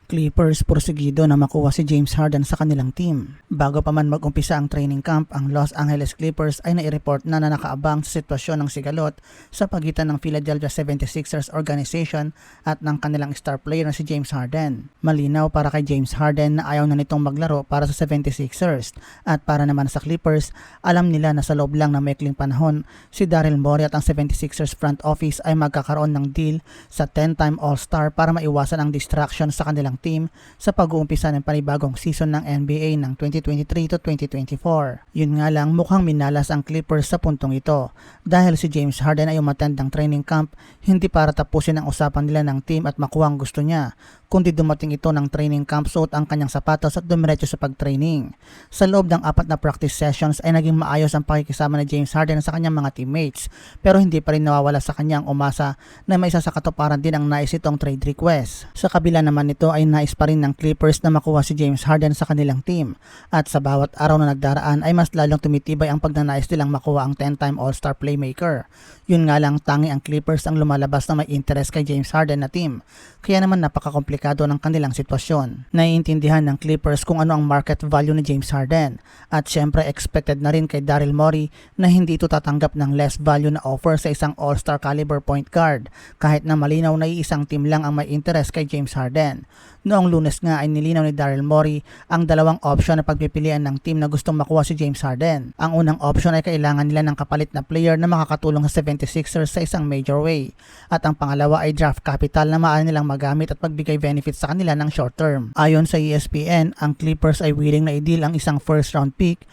Clippers porsigido na makuha si James Harden sa kanilang team. Bago pa man mag-umpisa ang training camp, ang Los Angeles Clippers ay nai-report na nakaabang sa sitwasyon ng sigalot sa pagitan ng Philadelphia 76ers organization at ng kanilang star player na si James Harden. Malinaw para kay James Harden na ayaw na nitong maglaro para sa 76ers at para naman sa Clippers, alam nila na sa loob lang ng maikling panahon, si Daryl Morey at ang 76ers front office ay magkakaroon ng deal sa 10-time All-Star para maiwasan ang distraction sa kanilang team sa pag-uumpisa ng panibagong season ng NBA ng 2023 to 2024. Yun nga lang, mukhang minalas ang Clippers sa puntong ito dahil si James Harden ay umattend ng training camp hindi para tapusin ang usapan nila ng team at makuha ang gusto niya, kundi dumating ito ng training camp, suot ang kanyang sapatos at dumiretso sa pag-training. Sa loob ng 4 na practice sessions ay naging maayos ang pakikisama ni James Harden sa kanyang mga teammates, pero hindi pa rin nawawala sa kanya ang umasa na may isa sa katuparan din ang nais itong trade request. Sa kabila naman nito ay nais pa rin ng Clippers na makuha si James Harden sa kanilang team at sa bawat araw na nagdaraan ay mas lalong tumitibay ang pagnanais nilang makuha ang 10-time All-Star playmaker. Yun nga lang, tangi ang Clippers ang lumalabas na may interest kay James Harden na team, kaya naman napakakomplikado ng kanilang sitwasyon. Naiintindihan ng Clippers kung ano ang market value ni James Harden at syempre expected na rin kay Daryl Morey na hindi ito tatanggap ng less value na offer sa isang All-Star caliber point guard kahit na malinaw na iisang team lang ang may interest kay James Harden. Noong Lunes nga ay nilinaw ni Daryl Morey ang dalawang option na pagpipilian ng team na gustong makuha si James Harden. Ang unang option ay kailangan nila ng kapalit na player na makakatulong sa 76ers sa isang major way. At ang pangalawa ay draft capital na maaari nilang magamit at magbigay benefits sa kanila ng short term. Ayon sa ESPN, ang Clippers ay willing na i-deal ang isang first round pick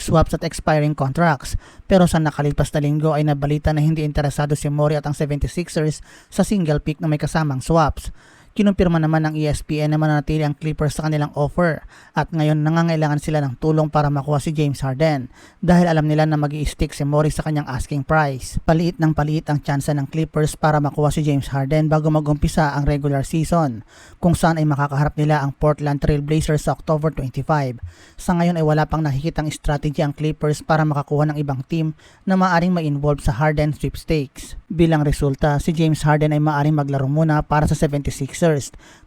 swaps at expiring contracts. Pero sa nakalipas na linggo ay nabalita na hindi interesado si Morey at ang 76ers sa single pick na may kasamang swaps. Kinumpirma naman ng ESPN na mananatili ang Clippers sa kanilang offer at ngayon nangangailangan sila ng tulong para makuha si James Harden dahil alam nila na mag-i-stick si Morey sa kanyang asking price. Paliit ng paliit ang tsansa ng Clippers para makuha si James Harden bago mag-umpisa ang regular season kung saan ay makakaharap nila ang Portland Trail Blazers sa October 25. Sa ngayon ay wala pang nakikitang strategy ang Clippers para makakuha ng ibang team na maaaring ma-involve sa Harden sweepstakes. Bilang resulta, si James Harden ay maaaring maglaro muna para sa 76ers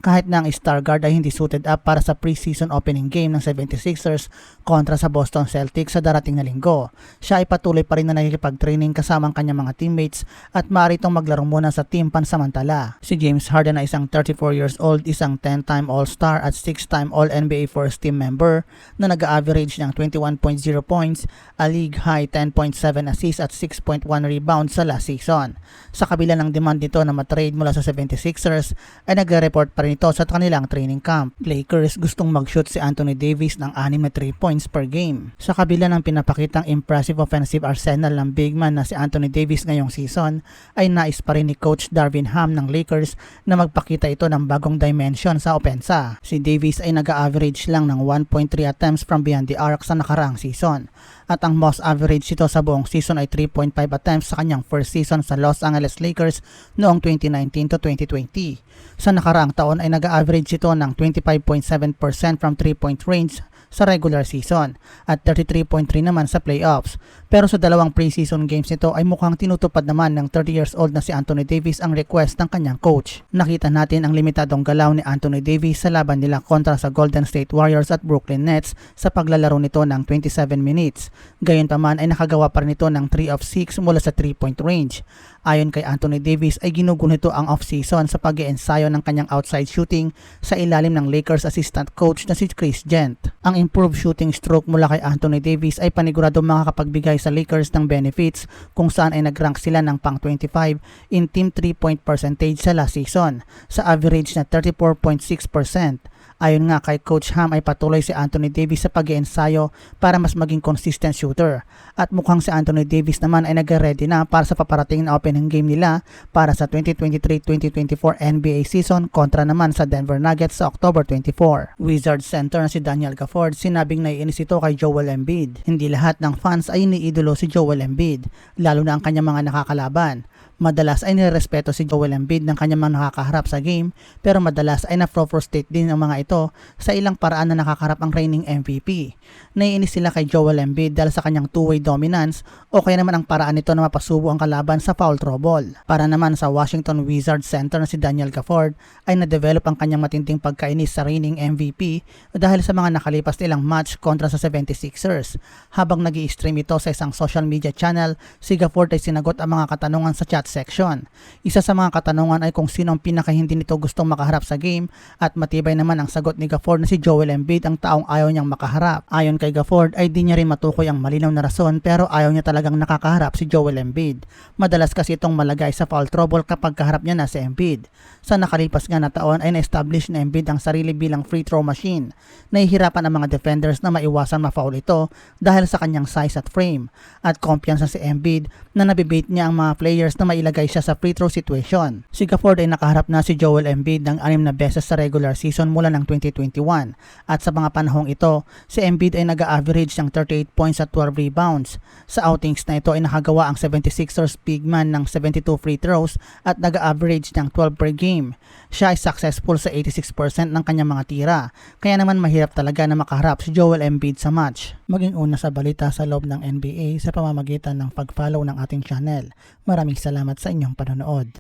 kahit na ang star guard ay hindi suited up para sa preseason opening game ng 76ers kontra sa Boston Celtics sa darating na linggo. Siya ay patuloy pa rin na nakikipag-training kasama ang kanyang mga teammates at maaari itong maglaro muna sa team pansamantala. Si James Harden ay isang 34 years old, isang 10-time All-Star at 6-time All-NBA first team member na nag-average ng 21.0 points, a league high 10.7 assists at 6.1 rebounds sa last season. Sa kabila ng demand nito na matrade mula sa 76ers ay nagre-report pa rin ito sa kanilang training camp. Lakers gustong mag-shoot si Anthony Davis ng 6 na 3 points per game. Sa kabila ng pinapakitang impressive offensive arsenal ng big man na si Anthony Davis ngayong season, ay nais pa rin ni Coach Darvin Ham ng Lakers na magpakita ito ng bagong dimension sa opensa. Si Davis ay nag-average lang ng 1.3 attempts from beyond the arc sa nakaraang season. At ang most average ito sa buong season ay 3.5 attempts sa kanyang first season sa Los Angeles Lakers noong 2019 to 2020. Sa nakaraang taon ay nag-average ito ng 25.7% from 3-point range sa regular season at 33.3 naman sa playoffs. Pero sa dalawang preseason games nito ay mukhang tinutupad naman ng 30 years old na si Anthony Davis ang request ng kanyang coach. Nakita natin ang limitadong galaw ni Anthony Davis sa laban nila kontra sa Golden State Warriors at Brooklyn Nets sa paglalaro nito ng 27 minutes. Gayunpaman ay nakagawa pa rin ito ng 3 of 6 mula sa 3-point range. Ayon kay Anthony Davis ay ginugulo nito ang off-season sa pag-iensayo ng kanyang outside shooting sa ilalim ng Lakers assistant coach na si Chris Gent. Ang improved shooting stroke mula kay Anthony Davis ay panigurado makakapagbigay sa Lakers ng benefits kung saan ay nag-rank sila ng pang-25 in team 3-point percentage sa last season sa average na 34.6%. Ayon nga kay Coach Ham ay patuloy si Anthony Davis sa pag-iensayo para mas maging consistent shooter at mukhang si Anthony Davis naman ay nag-ready na para sa paparating na opening game nila para sa 2023-2024 NBA season kontra naman sa Denver Nuggets sa October 24. Wizards center na si Daniel Gafford sinabing naiinis ito kay Joel Embiid. Hindi lahat ng fans ay iniidolo si Joel Embiid, lalo na ang kanyang mga nakakalaban. Madalas ay nirespeto si Joel Embiid ng kanyang mga nakakaharap sa game, pero madalas ay na-frustrate din ang mga ito sa ilang paraan na nakakaharap ang reigning MVP. Naiinis sila kay Joel Embiid dahil sa kanyang two-way dominance o kaya naman ang paraan nito na mapasubo ang kalaban sa foul trouble. Para naman sa Washington Wizards center na si Daniel Gafford ay na-develop ang kanyang matinding pagkainis sa reigning MVP dahil sa mga nakalipas nilang match kontra sa 76ers. Habang nag-i-stream ito sa isang social media channel, si Gafford ay sinagot ang mga katanungan sa chat section. Isa sa mga katanungan ay kung sino ang pinaka hindi nito gustong makaharap sa game at matibay naman ang sagot ni Gafford na si Joel Embiid ang taong ayaw niyang makaharap. Ayon kay Gafford ay di niya rin matukoy ang malinaw na rason pero ayaw niya talagang nakakaharap si Joel Embiid. Madalas kasi itong malagay sa foul trouble kapag kaharap niya na si Embiid. Sa nakalipas nga na taon ay na-establish na Embiid ang sarili bilang free throw machine. Nahihirapan ang mga defenders na maiwasan ma-foul ito dahil sa kanyang size at frame. At kumpiyansa si Embiid na nabibait niya ang mga players na mailagay siya sa free throw situation. Si Gafford ay nakaharap na si Joel Embiid ng 6 na beses sa regular season mula ng 2021 at sa mga panahong ito, si Embiid ay nag-a-average ng 38 points at 12 rebounds. Sa outings na ito ay nakagawa ang 76ers big man ng 72 free throws at nag-a-average ng 12 per game. Siya ay successful sa 86% ng kanyang mga tira, kaya naman mahirap talaga na makaharap si Joel Embiid sa match. Maging una sa balita sa loob ng NBA sa pamamagitan ng pag-follow ng ating channel. Maraming salamat sa inyong panonood.